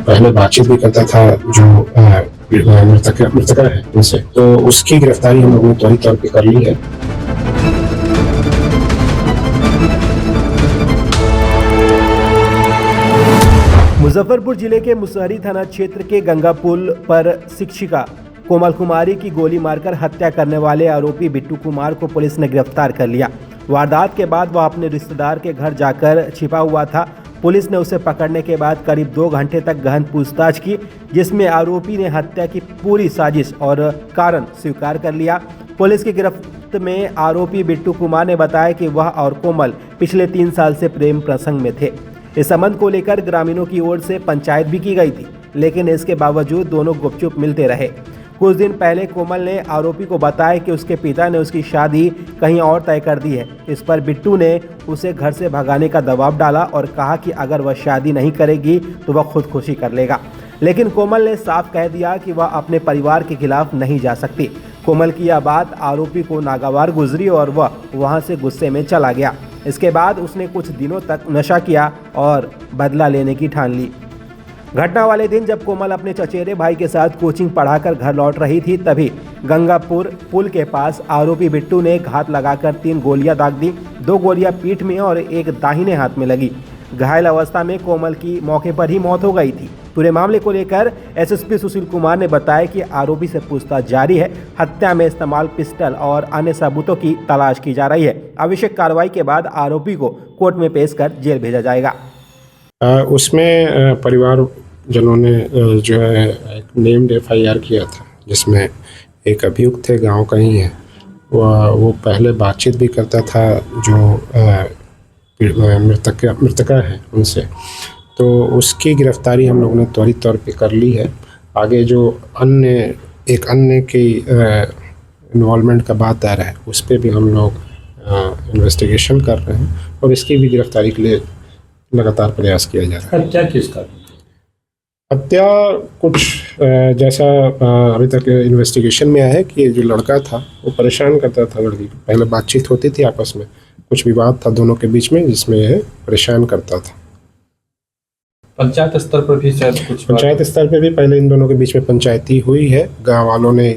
पहले बातचीत भी करता था जो मृतका है उनसे, तो उसकी गिरफ्तारी हम लोगों ने त्वरित तौर पे कर ली है। मुजफ्फरपुर जिले के मुसहरी थाना क्षेत्र के गंगा पुल पर शिक्षिका कोमल कुमारी की गोली मारकर हत्या करने वाले आरोपी बिट्टू कुमार को पुलिस ने गिरफ्तार कर लिया। वारदात के बाद वह अपने रिश्तेदार के घर जाकर छिपा हुआ था। पुलिस ने उसे पकड़ने के बाद करीब 2 घंटे तक गहन पूछताछ की, जिसमें आरोपी ने हत्या की पूरी साजिश और कारण स्वीकार कर लिया। पुलिस की गिरफ्त में आरोपी बिट्टू कुमार ने बताया कि वह और कोमल पिछले 3 साल से प्रेम प्रसंग में थे। इस संबंध को लेकर ग्रामीणों की ओर से पंचायत भी की गई थी, लेकिन इसके बावजूद दोनों गुपचुप मिलते रहे। कुछ दिन पहले कोमल ने आरोपी को बताया कि उसके पिता ने उसकी शादी कहीं और तय कर दी है। इस पर बिट्टू ने उसे घर से भगाने का दबाव डाला और कहा कि अगर वह शादी नहीं करेगी तो वह खुदकुशी कर लेगा। लेकिन कोमल ने साफ कह दिया कि वह अपने परिवार के खिलाफ नहीं जा सकती। कोमल की यह बात आरोपी को नागवार गुजरी और वह वहां से गुस्से में चला गया। इसके बाद उसने कुछ दिनों तक नशा किया और बदला लेने की ठान ली। घटना वाले दिन जब कोमल अपने चचेरे भाई के साथ कोचिंग पढ़ाकर घर लौट रही थी, तभी गंगापुर पुल के पास आरोपी बिट्टू ने घात लगाकर 3 गोलियां दाग दी। 2 गोलियां पीठ में और एक दाहिने हाथ में लगी। घायल अवस्था में कोमल की मौके पर ही मौत हो गई थी। पूरे मामले को लेकर एसएसपी सुशील कुमार ने बताया कि आरोपी से पूछताछ जारी है। हत्या में इस्तेमाल पिस्टल और अन्य सबूतों की तलाश की जा रही है। आवश्यक कार्रवाई के बाद आरोपी को कोर्ट में पेश कर जेल भेजा जाएगा। उसमें परिवारजनों ने जो है एक नेम्ड FIR किया था, जिसमें एक अभियुक्त थे, गांव का ही है। वो पहले बातचीत भी करता था जो मृतका है उनसे, तो उसकी गिरफ्तारी हम लोगों ने त्वरित तौर पे कर ली है। आगे जो एक अन्य की इन्वॉल्वमेंट का बात आ रहा है, उस पर भी हम लोग इन्वेस्टिगेशन कर रहे हैं और इसकी भी गिरफ्तारी के लिए लगातार प्रयास किया जा रहा है। हत्या किसका? हत्या कुछ जैसा अभी तक इन्वेस्टिगेशन में आया है कि जो लड़का था वो परेशान करता था लड़की को। पहले बातचीत होती थी आपस में, कुछ विवाद था दोनों के बीच में, जिसमें यह परेशान करता था। पंचायत स्तर पर भी शायद कुछ पंचायत स्तर पे भी पहले इन दोनों के बीच में पंचायती हुई है। गांव वालों ने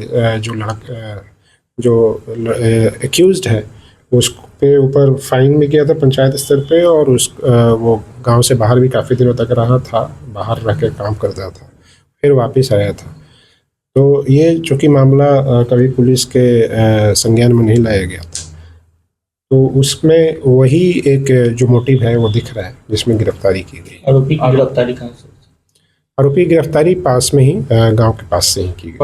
जो एक्यूज्ड है उस पे ऊपर फाइन भी किया था पंचायत स्तर पे, और वो गांव से बाहर भी काफ़ी दिनों तक रहा था, बाहर रह के काम करता था, फिर वापस आया था। तो ये चूँकि मामला कभी पुलिस के संज्ञान में नहीं लाया गया था, तो उसमें वही एक जो मोटिव है वो दिख रहा है, जिसमें गिरफ्तारी की गई। आरोपी की गिरफ्तारी कहाँ से? आरोपी गिरफ्तारी पास में ही गांव के पास से ही की गई।